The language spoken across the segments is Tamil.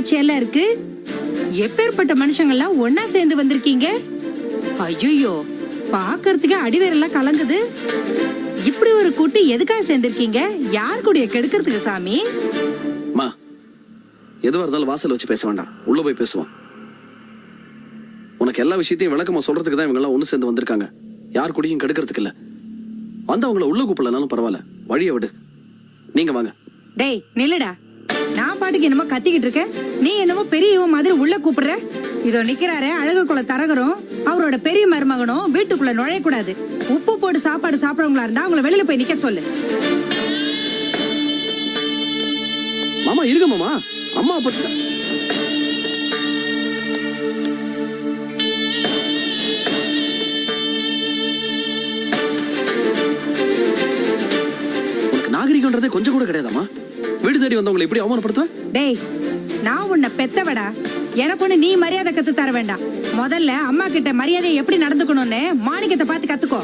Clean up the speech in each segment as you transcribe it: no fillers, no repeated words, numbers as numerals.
காட்சியெல்லாம் இருக்கு. எப்பேற்பட்ட மனுஷங்கள்லாம் ஒன்னா சேர்ந்து வந்திருக்கீங்க. ஐயோ, பாக்குறதுக்கு அடிவேரெல்லாம் கலங்குது. இப்படி ஒரு கூட்டு எதுக்காக சேர்ந்திருக்கீங்க? யார் கூடிய கெடுக்கிறதுக்கு சாமி? மா, எதுவா இருந்தாலும் வாசல் வச்சு பேச வேண்டாம், உள்ள போய் பேசுவோம். உனக்கு எல்லா விஷயத்தையும் விளக்கமா சொல்றதுக்கு தான் இவங்க எல்லாம் ஒண்ணு சேர்ந்து வந்திருக்காங்க. யார் கூடயும் கெடுக்கிறதுக்கு இல்ல. வந்து அவங்கள உள்ள கூப்பிடலனாலும் பரவாயில்ல, வழிய விடு. நீங்க வாங்க. டேய் நில்லுடா. நான் பாட்டுக்கு என்னமோ கத்திக்கிட்டு இருக்கேன், நீ என்னமோ பெரியவ மாதிரி உள்ள கூப்பிடுற. இதோ நிக்கிறாரு அழகர் குல தரகரும் அவரோட பெரிய மருமகனும் வீட்டுக்குள்ள நுழைய கூடாது. உப்பு போட்டு சாப்பாடு சாப்பிடறவங்களா இருந்தா அவங்கள வெளியில போய் நிக்க சொல்லு. மாமா இருங்க மாமா, அம்மா பட்டு நாகரிகம்ன்றதே கொஞ்சம் கூட கிடையாதாமா? வீடு தேடி வந்தவங்களை எப்படி அவமானப்படுத்துவ? டேய், நான் உன்னை பெத்தவடா. எனக்கு ஒண்ணு நீ மரியாதை கத்து தர வேண்டாம். முதல்ல அம்மா கிட்ட மரியாதையை எப்படி நடந்துக்கணும்னு மாணிக்கத்தை பார்த்து கத்துக்கோ.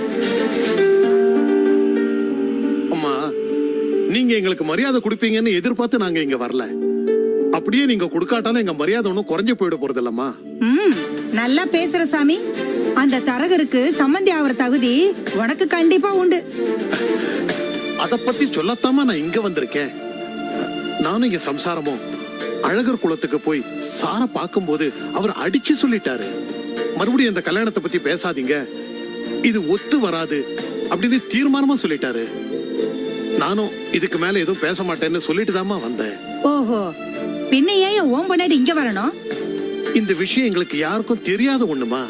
அம்மா, நீங்க எங்களுக்கு மரியாதை கொடுப்பீங்கன்னு எதிர்பார்த்து நாங்க இங்க வரல. அப்படியே நீங்க கொடுக்காட்டாலும் எங்க மரியாதை ஒன்னும் குறைஞ்சு போயிட போறது இல்லம்மா. நல்லா பேசுற சாமி. அந்த தரகருக்கு சம்பந்தி ஆகிற தகுதி உனக்கு கண்டிப்பா உண்டு. அத பத்தி சொல்லத்தாம நான் இங்க வந்திருக்கேன். நானும் இங்க சம்சாரமும் அழகர் குலத்துக்கு போய் சார பார்க்கும்போது அவர் அடிச்சு சொல்லிட்டாரு, மறுபடியும் இந்த கல்யாணத்தை பத்தி பேசாதீங்க, இது ஒத்து வராது அப்படின்னு தீர்மானமா சொல்லிட்டாரு. நானும் இதுக்கு மேல எதுவும் பேச மாட்டேன்னு சொல்லிட்டு தாமா வந்தேன். ஓஹோ, பின்ன ஏன் ஓம் பண்ணாடி இங்க வரணும்? இந்த விஷயம் எங்களுக்கு யாருக்கும் தெரியாத ஒண்ணுமா.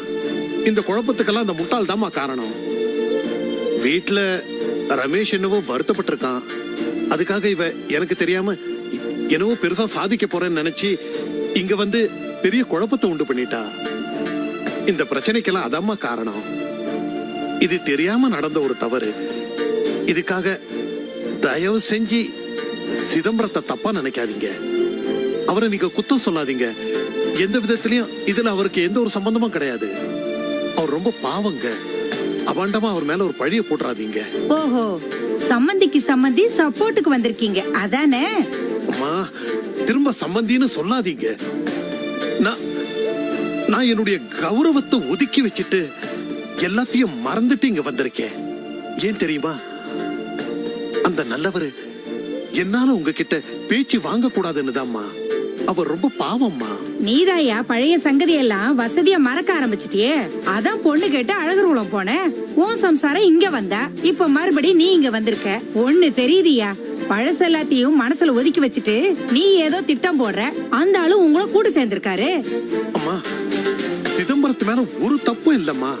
இந்த குழப்பத்துக்கெல்லாம் அந்த முட்டாள் தாமா காரணம். வீட்டுல ரமேஷ் என்னவோ வருத்தப்பட்டு இருக்கான். அதுக்காக இவ எனக்கு தெரியாம என்னவோ பெருசா சாதிக்க போறேன்னு நினைச்சு இங்க வந்து பெரிய குழப்பத்தை உண்டு பண்ணிட்டா. இந்த பிரச்சனைக்கெல்லாம் அதாம்மா காரணம். இது தெரியாம நடந்த ஒரு தவறு. இதுக்காக தயவு செஞ்சு சிதம்பரத்தை தப்பா நினைக்காதீங்க. அவரை நீங்க குத்தம் சொல்லாதீங்க. எந்த விதத்திலயும் இதுல அவருக்கு எந்த ஒரு சம்பந்தமும் கிடையாது. அவர் ரொம்ப பாவங்க. அபாண்டமா அவர் மேல ஒரு பழிய போட்டுறாதீங்க. ஓஹோ, சம்பந்திக்கு சம்பந்தி சப்போர்ட்டுக்கு வந்திருக்கீங்க அதானே? அம்மா, திரும்ப சம்பந்தின்னு சொல்லாதீங்க. நான் என்னுடைய கௌரவத்தை ஒதுக்கி வச்சுட்டு எல்லாத்தையும் மறந்துட்டு இங்க வந்திருக்கேன். ஏன் தெரியுமா? அந்த நல்லவரு என்னால உங்ககிட்ட பேச்சு வாங்க கூடாதுன்னு தான்மா. அவர் ரொம்ப பாவம்மா. நீதாயா பழைய சங்கதி எல்லாம் வசதியா மறக்க ஆரம்பிச்சிட்டியே. அதான் பொண்ணு கேட்டு அழகர் குலம் போன. உன் சம்சாரம் இங்க வந்தா, இப்ப மறுபடி நீ இங்க வந்திருக்க. ஒண்ணு தெரியுதியா, பழச எல்லாத்தையும் மனசுல ஒதுக்கி வச்சுட்டு நீ ஏதோ திட்டம் போடுற. அந்த ஆளு உங்கள கூட சேர்ந்திருக்காரு. அம்மா, சிதம்பரத்து மேல ஒரு தப்பும் இல்லம்மா.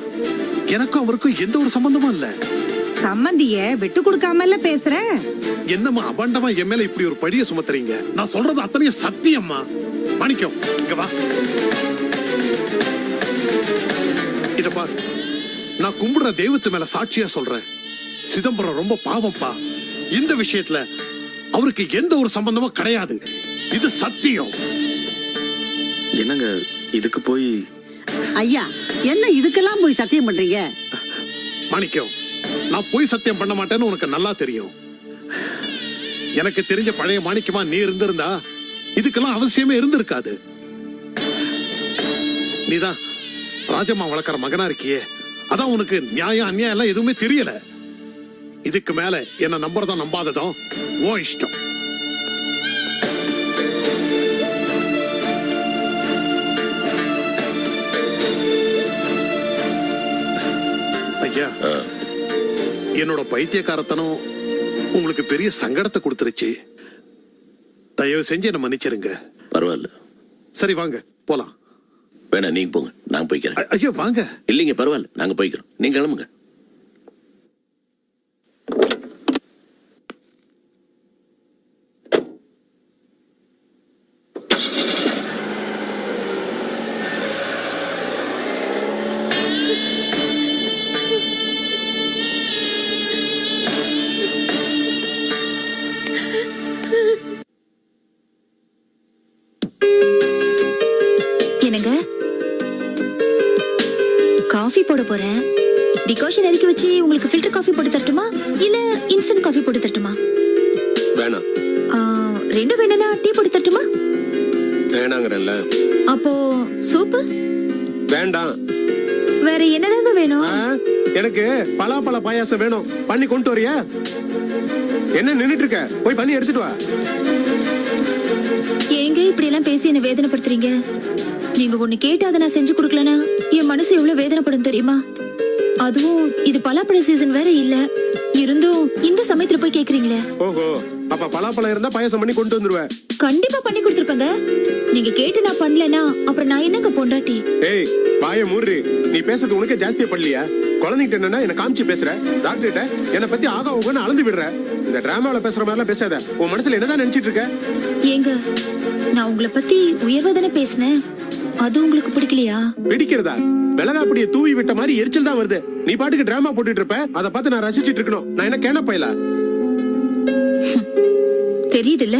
எனக்கும் அவருக்கும் எந்த ஒரு சம்பந்தமும் இல்ல. சம்பந்திய விட்டு கொடுக்காமல பேசுற. என்னம்மா அபாண்டமா என் மேல இப்படி ஒரு பழிய சுமத்துறீங்க? நான் சொல்றது அத்தனையும் சத்தியம்மா. மாணிக்கம், இங்க வா. இத பாரு, நான் கும்பிடுற தெய்வத்து மேல சாட்சியா சொல்றேன். சிதம்பரம் ரொம்ப பாவம்ப்பா. இந்த விஷயத்துல அவருக்கு எந்த ஒரு சம்பந்தமும் கிடையாது. இது சத்தியம். என்னங்க இதுக்கு போய்? ஐயா, என்ன இதுக்கெல்லாம் போய் சத்தியம் பண்றீங்க? மாணிக்கம், நான் போய் சத்தியம் பண்ண மாட்டேன்னு உனக்கு நல்லா தெரியும். எனக்கு தெரிஞ்ச பழைய மாணிக்கமா நீ இருந்திருந்தா இதுக்கெல்லாம் அவசியமே இருந்திருக்காது. நீதான் ராஜம்மா வளர்க்கற மகனா இருக்கியே, அதான் உனக்கு நியாயம் அநியாயம் எல்லாம் எதுவுமே தெரியல. இதுக்கு மேல என்ன நம்புறதும் நம்பாததும் ஓ இஷ்டம். ஐயா, என்னோட பைத்தியக்காரத்தனம் உங்களுக்கு பெரிய சங்கடத்தை கொடுத்துருச்சு. தயவு செஞ்சு என்ன மன்னிச்சிருங்க. பரவாயில்ல. சரி வாங்க போலாம். வேணா நீங்க போங்க, நான் போய்க்கிறேன். ஐயோ வாங்க. இல்லைங்க பரவாயில்ல, நாங்க போய்க்கிறோம், நீங்க கிளம்புங்க. என்னங்க, காஃபி போட போறேன். டிகாஷன் இறக்கி வச்சு உங்களுக்கு ஃபில்டர் காஃபி போட்டு தரட்டுமா இல்ல இன்ஸ்டன்ட் காஃபி போட்டு தரட்டுமா? வேணாம். ரெண்டும் வேணும்னா டீ போட்டு தரட்டுமா? வேணாங்கிறல்ல. அப்போ சூப்பு வேண்டாம். வேற என்னதாங்க வேணும்? எனக்கு பலாப்பழ பாயாசம் வேணும். பண்ணி கொண்டு வரியா? என்ன நின்னுட்டு இருக்க? போய் பண்ணி எடுத்துட்டு வா. ஏங்க இப்படி எல்லாம் பேசி என்ன வேதனைப்படுத்துறீங்க? நீங்க ஒண்ணு கேட்டு அதை நான் செஞ்சு கொடுக்கலனா என் மனசு எவ்வளவு வேதனைப்படும் தெரியுமா? அதுவும் இது பலாப்பழ சீசன் வேற இல்ல. இருந்தும் இந்த சமயத்துல போய் கேக்குறீங்களே. ஓஹோ, அப்ப பலாப்பழம் இருந்தா பாயாசம் பண்ணி கொண்டு வந்துருவேன். கண்டிப்பா பண்ணி கொடுத்துருப்பேங்க. நீங்க கேட்டு நான் பண்ணலனா அப்புறம் நான் என்னங்க பொண்டாட்டி? ஏய் வாய மூடு. நீ பேசுறது உனக்கே ஜாஸ்தியா பண்ணலையா? குழந்தைகிட்ட என்னன்னா என்ன காமிச்சு பேசுற, டாக்டர்கிட்ட என்ன பத்தி ஆகா ஓகன்னு அளந்து விடுற. இந்த டிராமாவில பேசுற மாதிரி எல்லாம் பேசாத. உன் மனசுல என்னதான் நினைச்சிட்டு இருக்க? ஏங்க நான் உங்களை பத்தி உயர்வதானே பேசினேன். அது உங்களுக்கு பிடிக்கலையா? பிடிக்கிறதா? மிளகா அப்படியே தூவி விட்ட மாதிரி எரிச்சல் தான் வருது. நீ பாட்டுக்கு டிராமா போட்டுட்டு இருப்ப, அதை பார்த்து நான் ரசிச்சிட்டு இருக்கணும். நான் என்ன கேன பையல? தெரியுதுல்ல,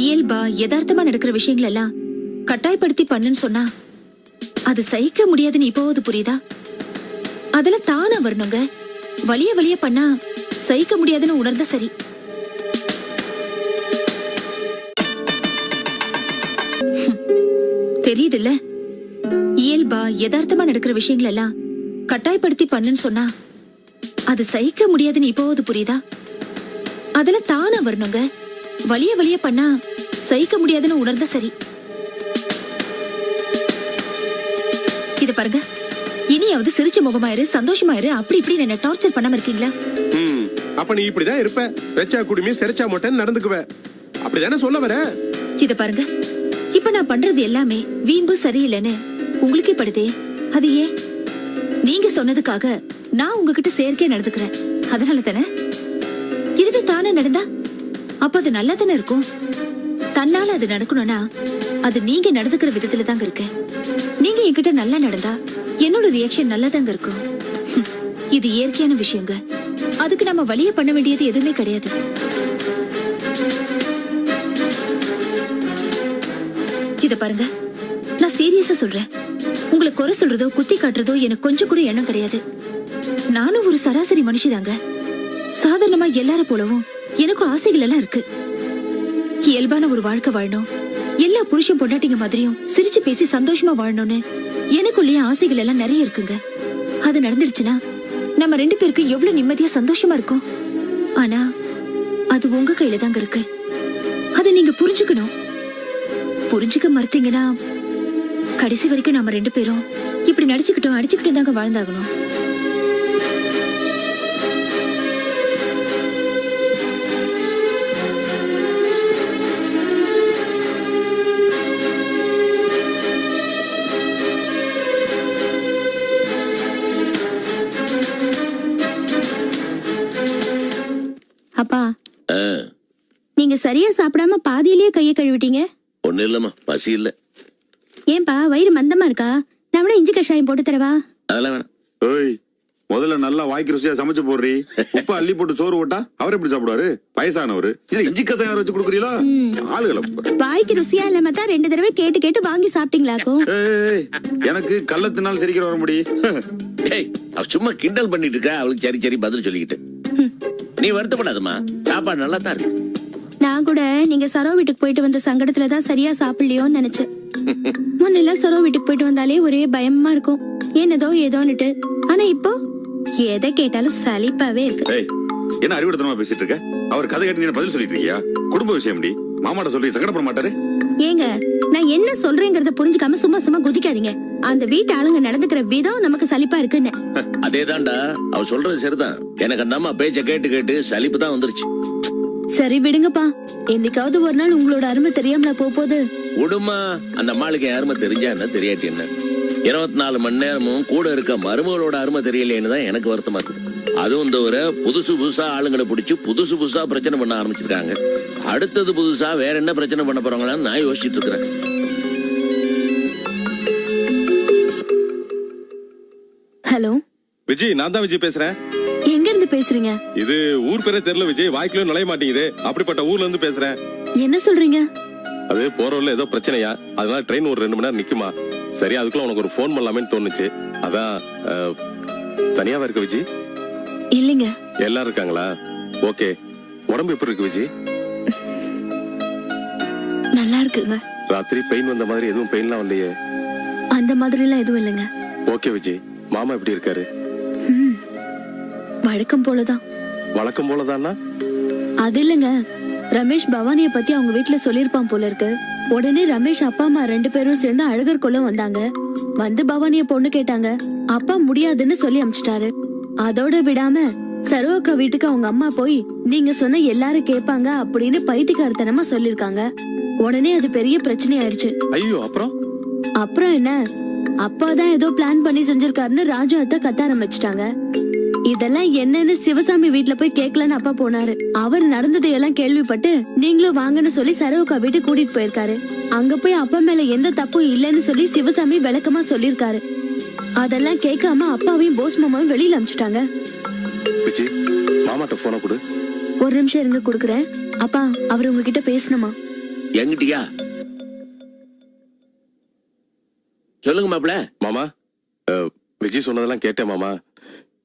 இயல்பா யதார்த்தமா நடக்கிற விஷயங்கள் எல்லாம் கட்டாயப்படுத்தி பண்ணுன்னு சொன்னா அது சகிக்க முடியாதுன்னு இப்போது புரியுதா? அதெல்லாம் தானா வரணுங்க. வலிய வலிய பண்ணா சகிக்க முடியாதுன்னு உணர்ந்தா சரி. தெரியுதுல்ல, இயல்பா யதார்த்தமா நடக்கிற விஷயங்கள் எல்லாம் கட்டாயப்படுத்தி பண்ணுன்னு சொன்னா அது சகிக்க முடியாதுன்னு இப்போது புரியுதா? அதெல்லாம் தானா வரணுங்க. வலிய வலிய பண்ணா சகிக்க முடியாதுன்னு உணர்ந்தா சரி. இத பாருங்க, இனியாவது சிரிச்ச முகமாயிரு, சந்தோஷமாயிரு, அப்படி இப்படி என்ன டார்ச்சர் பண்ணாம இருக்கீங்களா? அப்ப நீ இப்படிதான் இருப்ப. வெச்சா குடுமி செரிச்சா மொட்டன் நடந்துக்குவ. அப்படிதானே சொல்ல வர? இத பாருங்க, இப்ப நான் பண்றது எல்லாமே வீம்பு சரியில்லைன்னு உங்களுக்கே படுதே. அது ஏன்? நீங்க சொன்னதுக்காக நான் உங்ககிட்ட செயற்கையா நடந்துக்கிறேன். அதனால தானே. இதுவே தானே நடந்தா அப்ப அது நல்லா தானே இருக்கும். தன்னால அது நடக்கணும்னா அது நீங்க நடந்துக்கிற விதத்துல தாங்க இருக்கு. நீங்க என்கிட்ட நல்லா நடந்தா என்னோட ரியாக்ஷன் நல்லா தாங்க இருக்கும். இது இயற்கையான விஷயங்க. அதுக்கு நம்ம வலிய பண்ண வேண்டியது எதுவுமே கிடையாது. இத பாருங்க, நான் சீரியஸா சொல்றேன். உங்களை குறை சொல்றதோ குத்தி காட்டுறதோ எனக்கு கொஞ்சம் கூட எண்ணம் கிடையாது. நானும் ஒரு சராசரி மனுஷிதாங்க. சாதாரணமா எல்லார போலவும் எனக்கும் ஆசைகள் எல்லாம் இருக்கு. இயல்பான ஒரு வாழ்க்கை வாழணும், எல்லா புருஷன் பொண்டாட்டிங்க மாதிரியும் சிரிச்சு பேசி சந்தோஷமா வாழணும்னு எனக்குள்ளேயே ஆசைகள் எல்லாம் நிறைய இருக்குங்க. அது நடந்துருச்சுன்னா நம்ம ரெண்டு பேருக்கும் எவ்வளவு நிம்மதியா சந்தோஷமா இருக்கும். ஆனா அது உங்க கையில தாங்க இருக்கு. அதை நீங்க புரிஞ்சுக்கணும். புரிஞ்சுக்க மறுத்தீங்கன்னா கடைசி வரைக்கும் நாம ரெண்டு பேரும் இப்படி நடிச்சுக்கிட்டோம் அடிச்சுக்கிட்டோம் தாங்க வாழ்ந்தாகணும். அப்பா, நீங்க சரியா சாப்பிடாம பாதியிலேயே கையை கழுவிட்டீங்க. ஒண்ணு இல்லம்மா, பசி இல்ல. ஏன்பா வயிறு மந்தமா இருக்கா? நான் விட இஞ்சி கஷாயம் போட்டு தரவா? அதெல்லாம் வேணாம். ஏய், முதல்ல நல்லா வாய்க்கு ருசியா சமைச்சு போடுறீ. உப்பு அள்ளி போட்டு சோறு போட்டா அவர் எப்படி சாப்பிடுவாரு? வயசானவரு. இது இஞ்சி கசாயம் வச்சு கொடுக்குறீங்களா? ஆளுகளை வாய்க்கு ருசியா இல்லாம தான் 2 தடவை கேட்டு கேட்டு வாங்கி சாப்பிட்டீங்களாக்கும். ஏய், எனக்கு கள்ளத்தினால் சிரிக்கிற வர முடியும். ஏய், அவ சும்மா கிண்டல் பண்ணிட்டு இருக்கா. அவளுக்கு சரி சரி பதில் சொல்லிக்கிட்டு நீ வருத்தப்படாதம்மா. சாப்பாடு நல்லா தான் இருக்கு. நான் கூட நீங்க சரோ வீட்டுக்கு போயிட்டு வந்த சங்கடத்துலதான் சரியா சாப்பிடலையோன்னு நினைச்சேன். முன்னெல்லாம் சரோ வீட்டுக்கு போயிட்டு வந்தாலே ஒரே பயமா இருக்கும், என்னதோ ஏதோன்னுட்டு. ஆனா இப்போ எதை கேட்டாலும் சலிப்பாவே இருக்கு. ஏய், என்ன அறிவுறுத்தனமா பேசிட்டு இருக்க? அவர் கதை கேட்டு நீ பதில் சொல்லிட்டு இருக்கியா? குடும்ப விஷயம் முடி. மாமாட்ட சொல்லி சங்கடப்பட மாட்டாரு? ஏங்க, நான் என்ன சொல்றேங்கிறத புரிஞ்சுக்காம சும்மா சும்மா குதிக்காதீங்க. அந்த வீட்டு ஆளுங்க நடந்துக்கிற விதம் நமக்கு சலிப்பா இருக்குன்னு. அதேதான்டா, அவ சொல்றது சரிதான். எனக்கு அந்த அம்மா பேச்ச கேட்டு கேட்டு சலிப்பு தான் வந்துருச்சு. சரி விடுங்கப்பா, என்னைக்காவது ஒரு நாள் உங்களோட அருமை தெரியாமல போகுது. உடுமா, அந்த அம்மாளுக்கு என் அருமை தெரிஞ்சா என்ன தெரியாட்டி என்ன? 24 மணி நேரமும் கூட இருக்க மருமகளோட அருமை தெரியலேன்னு தான் எனக்கு வருத்தமா இருக்குது. அதுவும் இந்த ஒரு புதுசு புதுசா ஆளுங்களை பிடிச்சு புதுசு புதுசா பிரச்சனை பண்ண ஆரம்பிச்சிருக்காங்க. அடுத்தது புதுசா வேற என்ன பிரச்சனை பண்ண போறாங்களான்னு நான் யோசிச்சுட்டு இருக்கிறேன். ஹலோ விஜய், நான் தான் விஜய் பேசுறேன். எங்க இருந்து பேசுறீங்க? இது ஊர் பேரே தெரியல விஜய், வாய்க்குள்ள நுழைய மாட்டேங்குது. அப்படிப்பட்ட ஊர்ல இருந்து பேசுறேன். என்ன சொல்றீங்க? அது போற ஊர்ல ஏதோ பிரச்சனையா, அதனால ட்ரெயின் ஒரு 2 மணி நேரம் நிக்குமா. சரி, அதுக்குள்ள உனக்கு ஒரு போன் பண்ணலாமேன்னு தோணுச்சு. அதான் தனியாவா இருக்க விஜய்? இல்லைங்க, எல்லாரும் இருக்காங்களா? ஓகே. உடம்பு எப்படி இருக்கு விஜய்? நல்லா இருக்குங்க. ராத்திரி பெயின் வந்த மாதிரி எதுவும் பெயின்லாம் வரலையே? அந்த மாதிரி எல்லாம் எதுவும் இல்லைங்க. ஓகே விஜய், மாமா எப்படி இருக்காரு? வழக்கம் போலதான். வழக்கம் போலதான்னா? அது இல்லைங்க, ரமேஷ் பவானிய பத்தி அவங்க வீட்டுல சொல்லிருப்பான் போல இருக்கு. உடனே ரமேஷ் அப்பா அம்மா 2 பேரும் சேர்ந்து அழகர் குளம் வந்தாங்க. வந்து பவானிய பொண்ணு கேட்டாங்க. அப்பா முடியாதுன்னு சொல்லி அனுப்பிச்சிட்டாரு. அதோட விடாம சரோக்கா வீட்டுக்கு அவங்க அம்மா போய் நீங்க சொன்ன எல்லாரும் கேட்பாங்க அப்படின்னு பைத்தியக்காரத்தனமா சொல்லிருக்காங்க. உடனே அது பெரிய பிரச்சனை ஆயிடுச்சு. ஐயோ, அப்புறம் என்ன, அப்பாதான் ஏதோ பிளான் பண்ணி செஞ்சிருக்காருன்னு ராஜு அத்தை கத்த ஆரம்பிச்சிட்டாங்க. இதெல்லாம் என்னன்னு சிவசாமி வீட்டுல போய் கேட்கலன்னு அப்பா போனாரு. அவர் நடந்ததையெல்லாம் கேள்விப்பட்டு நீங்களும் வாங்கன்னு சொல்லி சரோக்கா வீட்டுக்கு கூட்டிட்டு போயிருக்காரு. அங்க போய் அப்பா மேல எந்த தப்பும் இல்லைன்னு சொல்லி சிவசாமி விளக்கமா சொல்லிருக்காரு. அதெல்லாம் கேட்காம அப்பாவையும் போஸ் மாமாவையும் வெளியில அனுப்பிச்சிட்டாங்க. விஜய், மாமாட்ட போன கொடு. ஒரு நிமிஷம் இருங்க, குடுக்குறேன். அப்பா, அவர் உங்ககிட்ட பேசணுமா? எங்கிட்டியா? சொல்லுங்க மாப்பிள. மாமா, விஜய் சொன்னதெல்லாம் கேட்டேன் மாமா.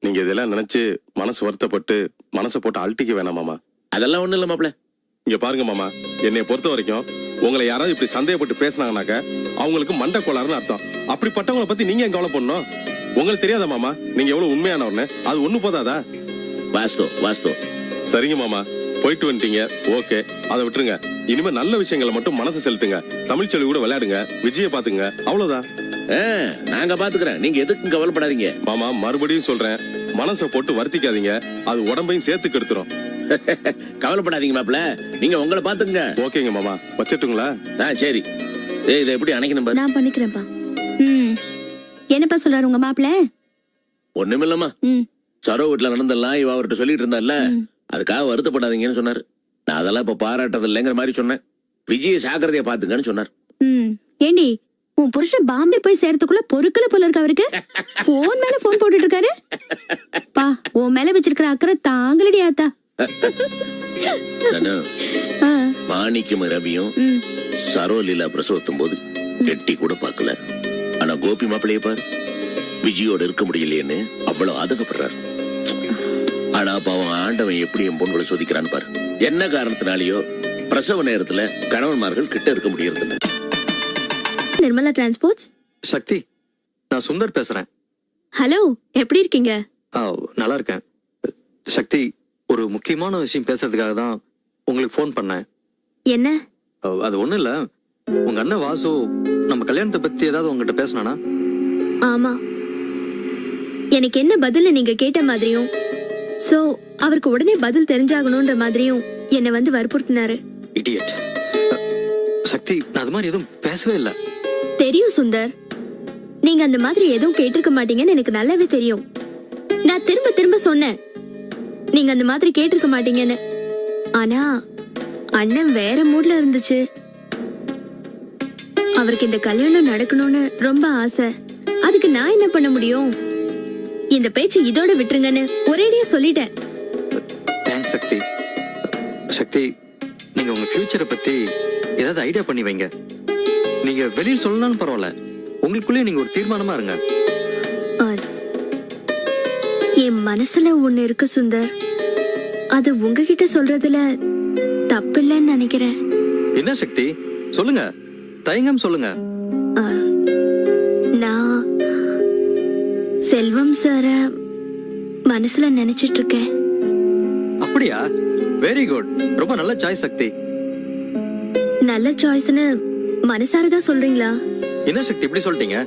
நீங்க இதெல்லாம் நினைச்சு மனசு வருத்தப்பட்டு மனசை போட்டு அழட்டிக்க வேணாம் மாமா. அதெல்லாம் ஒண்ணு இல்ல மாப்பிள. இங்க பாருங்க மாமா, என்னை பொறுத்த வரைக்கும் உங்களை யாராவது இப்படி சந்தேகப்பட்டு பேசினாங்கனாக்க அவங்களுக்கு மண்டை கோளாறுன்னு அர்த்தம். அப்படிப்பட்டவங்களை பத்தி நீங்க கவலை பண்ணணும். உங்களுக்கு தெரியாதா மாமா நீங்க எவ்வளவு உண்மையானவர்னு? அது ஒண்ணு போதாதா? வாஸ்து. சரிங்க மாமா, போயிட்டு வந்துட்டீங்க, ஓகே, அதை விட்டுருங்க. இனிமே நல்ல விஷயங்களை மட்டும் மனசு செலுத்துங்க. தமிழ் சொல்லி கூட விளையாடுங்க, விஜய பாத்துங்க, அவ்வளவுதான். நாங்க பாத்துக்கிறேன், நீங்க எதுக்கும் கவலைப்படாதீங்க மாமா. மறுபடியும் சொல்றேன், மனசை போட்டு வருத்திக்காதீங்க, அது உடம்பையும் சேர்த்து கெடுத்துரும். கவலைப்படாதீங்க மாப்பிள, நீங்க உங்களை பாத்துங்க. ஓகேங்க மாமா, வச்சிட்டுங்களா? சரி. இதை எப்படி அணைக்கணும் பாரு. நான் பண்ணிக்கிறேன்ப்பா. என்னப்பா சொல்றாரு உங்க மாப்பிள்ள? ஒண்ணுமில்லம்மா, சரோ வீட்டுல நடந்தெல்லாம் இவ அவர்கிட்ட சொல்லிட்டு இருந்தால, அதுக்காக வருத்தப்படாதீங்கன்னு சொன்னாரு. நான் அதெல்லாம் இப்ப பாராட்டது இல்லைங்கிற மாதிரி சொன்னேன். விஜய சாக்கிரதைய பாத்துங்கன்னு சொன்னார். ஏண்டி, உன் புருஷன் பாம்பே போய் சேர்த்துக்குள்ள பொறுக்கல போல இருக்கு அவருக்கு. போன் மேல போன் போட்டுட்டு இருக்காரு. பா, உன் மேல வச்சிருக்கிற அக்கறை தாங்களடி ஆத்தா. மாணிக்கும் ரவியும் சரோ லீலா பிரசவத்தும் போது எட்டி கூட பாக்கல. ஆனா கோபி மாப்பிள்ளைய பாரு, விஜயோட இருக்க முடியலையேன்னு அவ்வளவு ஆதங்கப்படுறாரு. ஆனா பாவம் ஆண்டவன் எப்படி என் பொண்ணுகளை சோதிக்கிறான்னு பாரு. என்ன காரணத்தினாலயோ பிரசவ நேரத்துல கணவன்மார்கள் கிட்ட இருக்க முடியறது. நிர்மலா டிரான்ஸ்போர்ட்ஸ். சக்தி, நான் சுந்தர் பேசுறேன். ஹலோ, எப்படி இருக்கீங்க? நல்லா இருக்கேன். சக்தி, ஒரு முக்கியமான விஷயம் பேசுறதுக்காக தான் உங்களுக்கு போன் பண்ணேன். என்ன? அது ஒண்ணும் இல்ல, உங்க அண்ணன் வாசு நம்ம கல்யாணத்தை பத்தி ஏதாவது உங்ககிட்ட பேசினானா? ஆமா, எனக்கு என்ன பதில் நீங்க கேட்ட மாதிரியும், சோ அவருக்கு உடனே பதில் தெரிஞ்சாகணும்ன்ற மாதிரியும் என்ன வந்து வற்புறுத்தினாரு. இடியட். சக்தி, நான் அது மாதிரி எதுவும் பேசவே இல்ல. தெரியும் சுந்தர், நீங்க அந்த மாதிரி எதுவும் கேட்டிருக்க மாட்டீங்கன்னு எனக்கு நல்லாவே தெரியும். நான் திரும்ப திரும்ப சொன்னேன் நீங்க அந்த மாதிரி கேட்டிருக்க மாட்டீங்கன்னு. ஆனா அண்ணன் வேற மூட்ல இருந்துச்சு. அவருக்கு இந்த கல்யாணம் நடக்கணும்னு ரொம்ப ஆசை. அதுக்கு நான் என்ன பண்ண முடியும்? இந்த பேச்சு இதோட விட்டுருங்கன்னு ஒரேடியா சொல்லிட்டேன். தேங்க்ஸ் சக்தி. சக்தி, நீங்க உங்க ஃபியூச்சரை பத்தி ஏதாவது ஐடியா பண்ணி வைங்க. நீங்க வெளியில் சொல்லணும்னு பரவாயில்ல, உங்களுக்குள்ளே நீங்க ஒரு தீர்மானமா இருங்க. என் மனசுல ஒண்ணு இருக்கு சுந்தர், அது உங்ககிட்ட சொல்றதுல தப்பில்லைன்னு நினைக்கிறேன். என்ன சக்தி, சொல்லுங்க, தயங்கம் சொல்லுங்க. நான் செல்வம் சார மனசுல நினைச்சிட்டு இருக்கேன். அப்படியா? வெரி குட், ரொம்ப நல்ல சாய்ஸ் சக்தி. நல்ல சாய்ஸ்னு மனசாரதான் சொல்றீங்களா? என்ன சக்தி இப்படி சொல்லிட்டீங்க?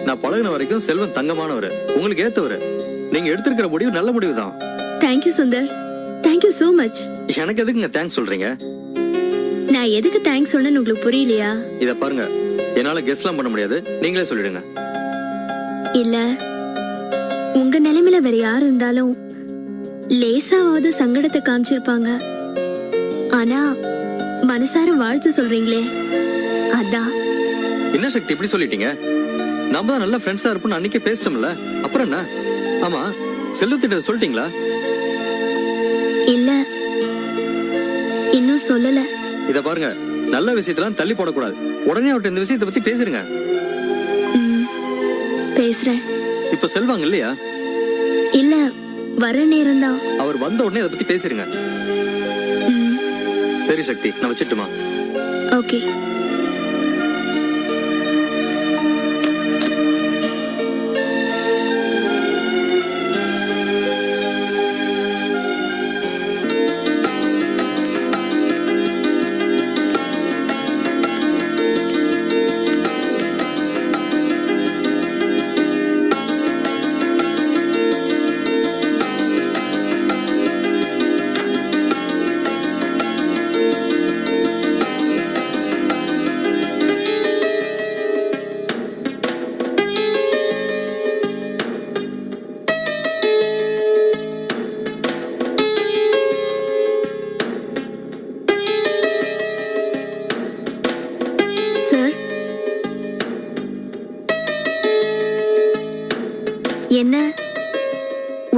நான் பழகின வரைக்கும் செல்வம் தங்கமானவர், உங்களுக்கு ஏத்தவர். நீங்க எடுத்திருக்கிற முடிவு நல்ல முடிவு தான். Thank you Sundar, thank you so much. எனக்கு எதுக்குங்க தேங்க்ஸ் சொல்றீங்க? நான் எதுக்கு தேங்க்ஸ் சொன்னேன்னு உங்களுக்கு புரியலையா? இத பாருங்க, என்னால கெஸ்லாம் பண்ண முடியாது, நீங்களே சொல்லிடுங்க. இல்ல, உங்க நிலைமையில வேற யாரு இருந்தாலும் லேசாவது சங்கடத்தை காமிச்சிருப்பாங்க. ஆனா மனசார வாழ்த்து சொல்றீங்களே, அதான். என்ன சக்தி இப்படி சொல்லிட்டீங்க? நாம தான் நல்ல ஃப்ரெண்ட்ஸா இருப்போம்னு அன்னைக்கே பேசிட்டோம்ல, அப்புறம் என்ன? ஆமா, செல்வத்திட்ட சொல்லிட்டீங்களா? இல்ல, இன்னும் சொல்லல. இத பாருங்க, நல்ல விஷயத்தெல்லாம் தள்ளி போடக்கூடாது. உடனே அவர்கிட்ட இந்த விஷயத்தை பத்தி பேசுறீங்க. பேசுறேன். இப்ப செல்வாங்க இல்லையா? இல்ல, வர நேரம் தான். அவர் வந்த உடனே அதை பத்தி பேசுறீங்க. சரி சக்தி, நான் வச்சிட்டுமா? ஓகே.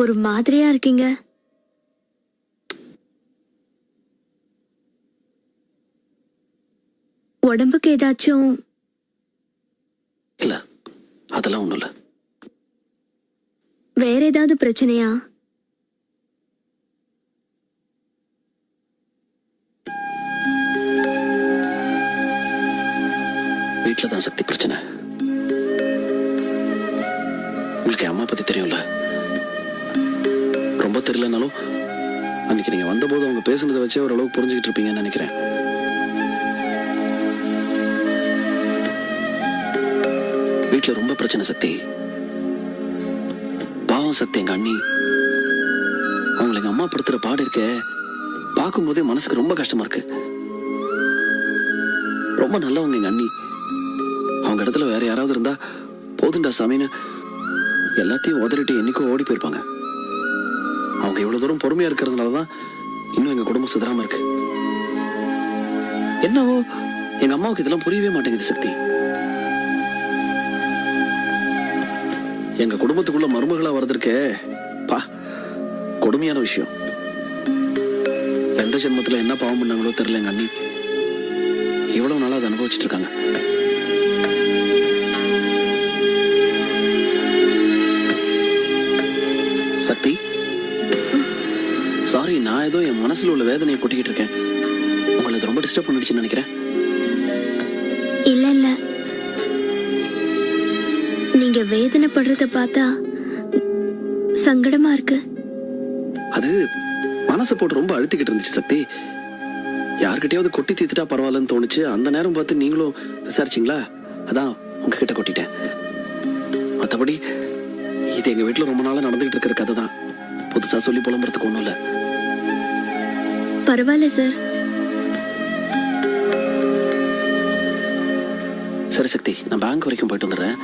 ஒரு மாதிரியா இருக்கீங்க. உடம்புக்கு ஏதாச்சும்? இல்ல, அதெல்லாம் ஒண்ணும் இல்ல. வேற ஏதாவது பிரச்சனையா? வீட்டுல தான் சக்தி பிரச்சனை. உங்களுக்கு அம்மா பத்தி தெரியும்ல. ரொம்ப தெரியலனாலும் அன்னைக்கு நீங்க வந்தபோது அவங்க பேசுனதை வச்சே ஓரளவுக்கு புரிஞ்சுக்கிட்டு இருப்பீங்கன்னு நினைக்கிறேன். வீட்டுல ரொம்ப பிரச்சனை சக்தி. பாவம் சக்தி, எங்க அண்ணி அவங்களை எங்க அம்மா படுத்துற பாடு இருக்க பார்க்கும் போதே மனசுக்கு ரொம்ப கஷ்டமா இருக்கு. ரொம்ப நல்லவங்க எங்க அண்ணி. அவங்க இடத்துல வேற யாராவது இருந்தா போதுண்டா சாமின்னு எல்லாத்தையும் உதறிட்டு என்னைக்கோ ஓடி போயிருப்பாங்க. அவங்க இவ்வளவு தூரம் பொறுமையா இருக்கிறதுனாலதான் இன்னும் எங்க குடும்பம் சிதறாம இருக்கு. என்னவோ எங்க அம்மாவுக்கு இதெல்லாம் புரியவே மாட்டேங்குது சக்தி. எங்க குடும்பத்துக்குள்ள மருமகளா வர்றதுக்கே பா கொடுமையான விஷயம். எந்த ஜென்மத்துல என்ன பாவம் பண்ணாங்களோ தெரியல எங்க அண்ணி. இவ்வளவு நாளா அதை அனுபவிச்சுட்டு இருக்காங்க. சக்தி, சாரி, நான் ஏதோ என் மனசுல உள்ள வேதனையை கொட்டிக்கிட்டு இருக்கேன். உங்களை இது ரொம்ப டிஸ்டர்ப் பண்ணிடுச்சுன்னு நினைக்கிறேன். இல்ல இல்ல, நீங்க வேதனைப்படுறத பார்த்தா சங்கடமா இருக்கு. அது மனசை போட்டு ரொம்ப அழுத்திக்கிட்டு இருந்துச்சு சக்தி. யார்கிட்டயாவது கொட்டி தீத்துட்டா பரவாயில்லன்னு தோணுச்சு. அந்த நேரம் பார்த்து நீங்களும் விசாரிச்சிங்களா, அதான் உங்ககிட்ட கொட்டிட்டேன். மற்றபடி இது எங்க வீட்டுல ரொம்ப நாளா நடந்துகிட்டு இருக்கிற கதை தான். புதுசா சொல்லி புலம்புறதுக்கு ஒண்ணும் இல்ல. பரவாயில்ல சார். சரி சக்தி, நான் பேங்க் வரைக்கும் போயிட்டு வந்துடுறேன்.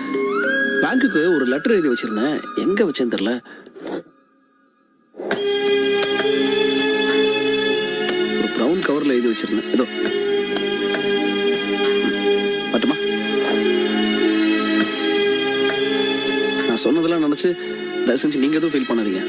பேங்க்குக்கு ஒரு லெட்டர் எழுதி வச்சிருந்தேன், எங்க வச்சேன்னு தெரியல. ஒரு பிரவுன் கவர்ல எழுதி வச்சிருந்தேன். ஏதோ பட்டுமா? நான் சொன்னதெல்லாம் நினைச்சு தயவு செஞ்சு நீங்க எதுவும் ஃபீல் பண்ணாதீங்க.